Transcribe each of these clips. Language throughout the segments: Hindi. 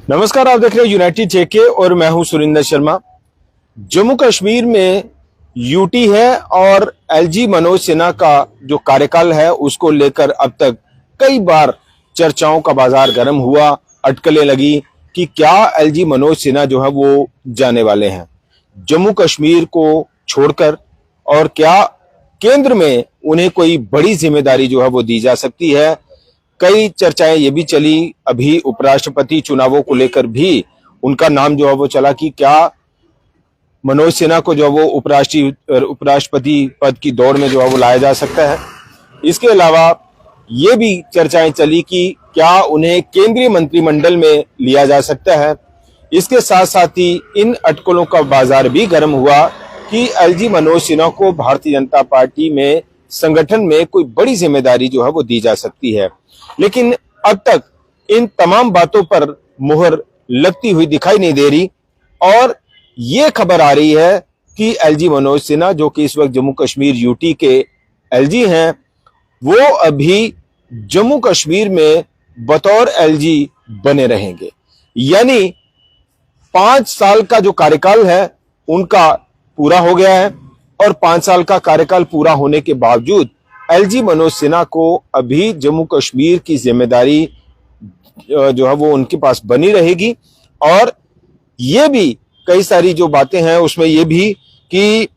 नमस्कार, आप देख रहे हैं यूनाइटेड जेके और मैं हूं सुरिंदर शर्मा। जम्मू कश्मीर में यूटी है और एलजी मनोज सिन्हा का जो कार्यकाल है उसको लेकर अब तक कई बार चर्चाओं का बाजार गर्म हुआ। अटकलें लगी कि क्या एलजी मनोज सिन्हा जो है वो जाने वाले हैं जम्मू कश्मीर को छोड़कर, और क्या केंद्र में उन्हें कोई बड़ी जिम्मेदारी जो है वो दी जा सकती है। कई चर्चाएं ये भी चली, अभी उपराष्ट्रपति चुनावों को लेकर भी उनका नाम जो है वो चला कि क्या मनोज सिन्हा को जो है वो उपराष्ट्रपति पद की दौड़ में जो है वो लाया जा सकता है। इसके अलावा ये भी चर्चाएं चली कि क्या उन्हें केंद्रीय मंत्रिमंडल में लिया जा सकता है। इसके साथ साथ ही इन अटकलों का बाजार भी गर्म हुआ कि एलजी मनोज सिन्हा को भारतीय जनता पार्टी में संगठन में कोई बड़ी जिम्मेदारी जो है वो दी जा सकती है। लेकिन अब तक इन तमाम बातों पर मुहर लगती हुई दिखाई नहीं दे रही, और ये खबर आ रही है कि एलजी मनोज सिन्हा जो कि इस वक्त जम्मू कश्मीर यूटी के एलजी हैं, वो अभी जम्मू कश्मीर में बतौर एलजी बने रहेंगे। यानी 5 साल का जो कार्यकाल है उनका पूरा हो गया है, और 5 साल का कार्यकाल पूरा होने के बावजूद एलजी मनोज सिन्हा को अभी जम्मू कश्मीर की जिम्मेदारी जो है वो उनके पास बनी रहेगी। और ये भी कई सारी जो बातें हैं उसमें ये भी कि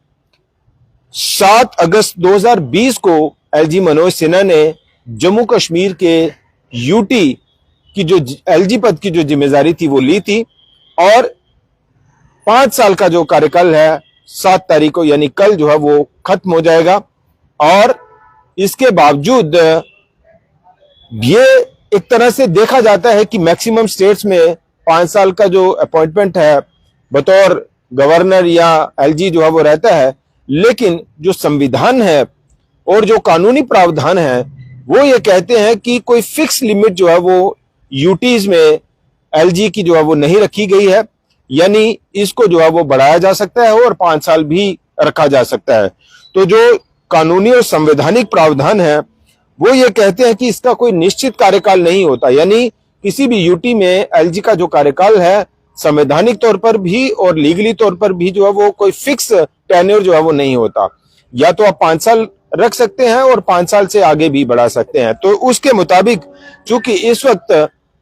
7 अगस्त 2020 को एलजी मनोज सिन्हा ने जम्मू कश्मीर के यूटी की जो एलजी पद की जो जिम्मेदारी थी वो ली थी, और 5 साल का जो कार्यकाल है 7 तारीख को यानी कल जो है वो खत्म हो जाएगा। और इसके बावजूद ये एक तरह से देखा जाता है कि मैक्सिमम स्टेट्स में 5 साल का जो अपॉइंटमेंट है बतौर गवर्नर या एलजी जो है वो रहता है, लेकिन जो संविधान है और जो कानूनी प्रावधान है वो ये कहते हैं कि कोई फिक्स लिमिट जो है वो यूटीज में एलजी की जो है वो नहीं रखी गई है। यानी इसको जो है वो बढ़ाया जा सकता है और 5 साल भी रखा जा सकता है। तो जो कानूनी और संवैधानिक प्रावधान है वो ये कहते हैं कि इसका कोई निश्चित कार्यकाल नहीं होता। यानी किसी भी यूटी में एलजी का जो कार्यकाल है संवैधानिक तौर पर भी और लीगली तौर पर भी जो है वो कोई फिक्स टेन्योर जो है वो नहीं होता। या तो आप 5 साल रख सकते हैं और 5 साल से आगे भी बढ़ा सकते हैं। तो उसके मुताबिक चूंकि इस वक्त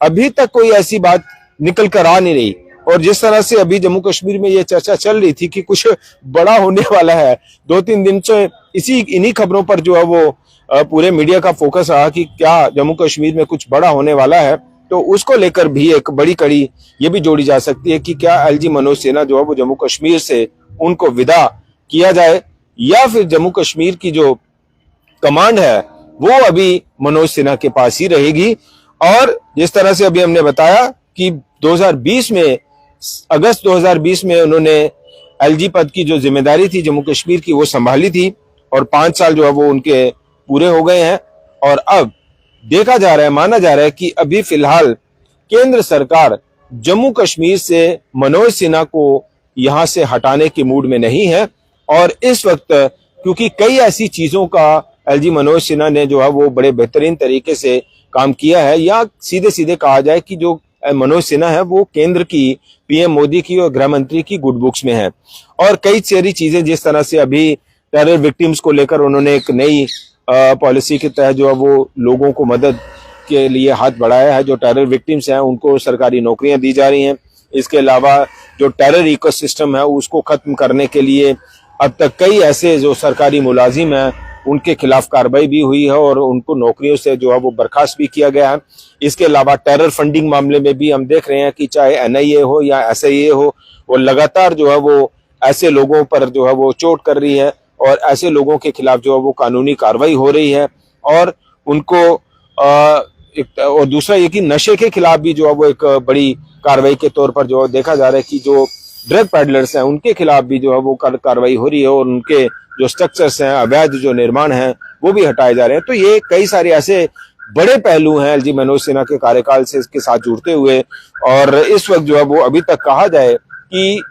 अभी तक कोई ऐसी बात निकल कर आ नहीं रही, और जिस तरह से अभी जम्मू कश्मीर में ये चर्चा चल रही थी कि कुछ बड़ा होने वाला है, 2-3 दिन से इन्हीं खबरों पर जो है वो पूरे मीडिया का फोकस रहा कि क्या जम्मू कश्मीर में कुछ बड़ा होने वाला है। तो उसको लेकर भी एक बड़ी कड़ी ये भी जोड़ी जा सकती है कि क्या एलजी मनोज सिन्हा जो है वो जम्मू कश्मीर से उनको विदा किया जाए, या फिर जम्मू कश्मीर की जो कमांड है वो अभी मनोज सिन्हा के पास ही रहेगी। और जिस तरह से अभी हमने बताया कि 2020 में अगस्त 2020 में उन्होंने एलजी पद की जो जिम्मेदारी थी जम्मू कश्मीर की वो संभाली थी, और 5 साल जो है वो उनके पूरे हो गए हैं। और अब देखा जा रहा है, माना जा रहा है कि अभी फिलहाल केंद्र सरकार जम्मू कश्मीर से मनोज सिन्हा को यहां से हटाने के मूड में नहीं है। और इस वक्त क्योंकि कई ऐसी चीजों का एलजी मनोज सिन्हा ने जो है वो बड़े बेहतरीन तरीके से काम किया है, या सीधे सीधे कहा जाए कि जो मनोज सिन्हा है वो केंद्र की पीएम मोदी की और गृह मंत्री की गुड बुक्स में है। और कई सारी चीजें जिस तरह से अभी टेरर विक्टिम्स को लेकर उन्होंने एक नई पॉलिसी के तहत जो है वो लोगों को मदद के लिए हाथ बढ़ाया है। जो टेरर विक्टिम्स हैं उनको सरकारी नौकरियां दी जा रही हैं। इसके अलावा जो टेरर इकोसिस्टम है उसको खत्म करने के लिए अब तक कई ऐसे जो सरकारी मुलाजिम हैं उनके खिलाफ कार्रवाई भी हुई है और उनको नौकरियों से जो है वो बर्खास्त भी किया गया है। इसके अलावा टेरर फंडिंग मामले में भी हम देख रहे हैं कि चाहे एनआईए हो या एसआईए हो, वो लगातार जो है वो ऐसे लोगों पर जो है वो चोट कर रही है, और ऐसे लोगों के खिलाफ जो है वो कानूनी कार्रवाई हो रही है। और उनको और दूसरा ये कि नशे के खिलाफ भी जो है वो एक बड़ी कार्रवाई के तौर पर जो देखा जा रहा है कि जो ड्रग पैडलर्स हैं उनके खिलाफ भी जो है वो कार्रवाई हो रही है, और उनके जो स्ट्रक्चर्स हैं, अवैध जो निर्माण हैं वो भी हटाए जा रहे हैं। तो ये कई सारे ऐसे बड़े पहलू हैं एलजी मनोज सिन्हा के कार्यकाल से इसके साथ जुड़ते हुए। और इस वक्त जो है वो अभी तक कहा जाए कि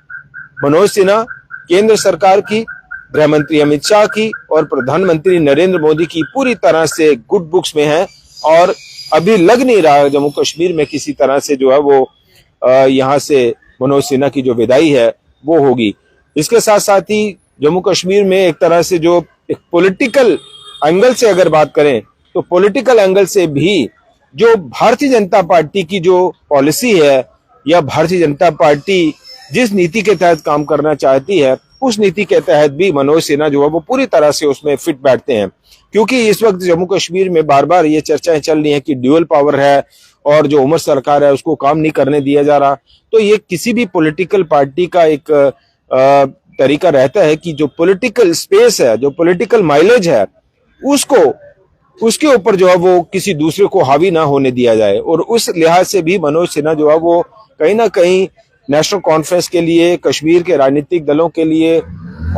मनोज सिन्हा केंद्र सरकार की, गृह मंत्री अमित शाह की और प्रधानमंत्री नरेंद्र मोदी की पूरी तरह से गुड बुक्स में है, और अभी लग नहीं रहा जम्मू कश्मीर में किसी तरह से जो है वो यहाँ से मनोज सिन्हा की जो विदाई है वो होगी। इसके साथ साथ ही जम्मू कश्मीर में एक तरह से जो एक पॉलिटिकल एंगल से अगर बात करें तो पॉलिटिकल एंगल से भी जो भारतीय जनता पार्टी की जो पॉलिसी है या भारतीय जनता पार्टी जिस नीति के तहत काम करना चाहती है उस नीति के तहत भी मनोज सिन्हा जो है वो पूरी तरह से उसमें फिट बैठते हैं। क्योंकि इस वक्त जम्मू कश्मीर में बार बार ये चर्चाएं चल रही हैं कि ड्यूअल पावर है और जो उमर सरकार है उसको काम नहीं करने दिया जा रहा। तो ये किसी भी पॉलिटिकल पार्टी का एक तरीका रहता है कि जो पॉलिटिकल स्पेस है, जो पॉलिटिकल माइलेज है, उसको उसके ऊपर जो है वो किसी दूसरे को हावी ना होने दिया जाए। और उस लिहाज से भी मनोज सिन्हा जो है वो कहीं ना कहीं नेशनल कॉन्फ्रेंस के लिए, कश्मीर के राजनीतिक दलों के लिए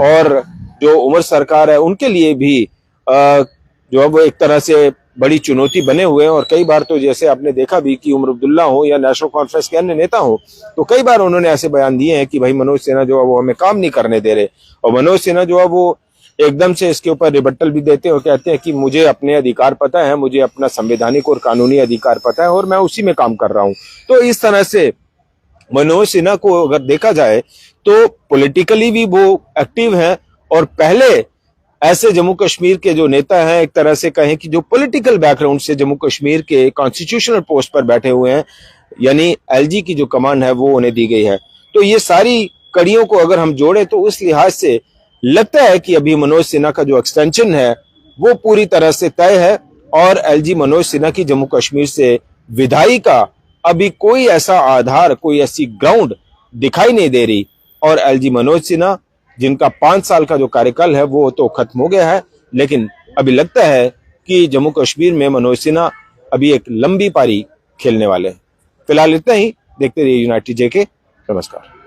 और जो उमर सरकार है उनके लिए भी जो है वो एक तरह से बड़ी चुनौती बने हुए हैं। और कई बार तो जैसे आपने देखा भी कि उमर अब्दुल्ला हो या नेशनल कॉन्फ्रेंस के अन्य नेता हो तो कई बार उन्होंने ऐसे बयान दिए हैं कि भाई मनोज सिन्हा जो है वो हमें काम नहीं करने दे रहे। और मनोज सिन्हा जो है वो एकदम से इसके ऊपर रिबट्टल भी देते हैं और कहते हैं कि मुझे अपने अधिकार पता है, मुझे अपना संवैधानिक और कानूनी अधिकार पता है और मैं उसी में काम कर रहा हूं। तो इस तरह से मनोज सिन्हा को अगर देखा जाए तो पॉलिटिकली भी वो एक्टिव है और पहले ऐसे जम्मू कश्मीर के जो नेता हैं, एक तरह से कहें कि जो पॉलिटिकल बैकग्राउंड से जम्मू कश्मीर के कॉन्स्टिट्यूशनल पोस्ट पर बैठे हुए हैं, यानी एलजी की जो कमान है वो उन्हें दी गई है। तो ये सारी कड़ियों को अगर हम जोड़ें तो उस लिहाज से लगता है कि अभी मनोज सिन्हा का जो एक्सटेंशन है वो पूरी तरह से तय है और एलजी मनोज सिन्हा की जम्मू कश्मीर से विदाई का अभी कोई ऐसा आधार, कोई ऐसी ग्राउंड दिखाई नहीं दे रही। और एलजी मनोज सिन्हा जिनका 5 साल का जो कार्यकाल है वो तो खत्म हो गया है, लेकिन अभी लगता है कि जम्मू कश्मीर में मनोज सिन्हा अभी एक लंबी पारी खेलने वाले हैं। फिलहाल इतना ही। देखते रहिए यूनाइटेड जेके। नमस्कार।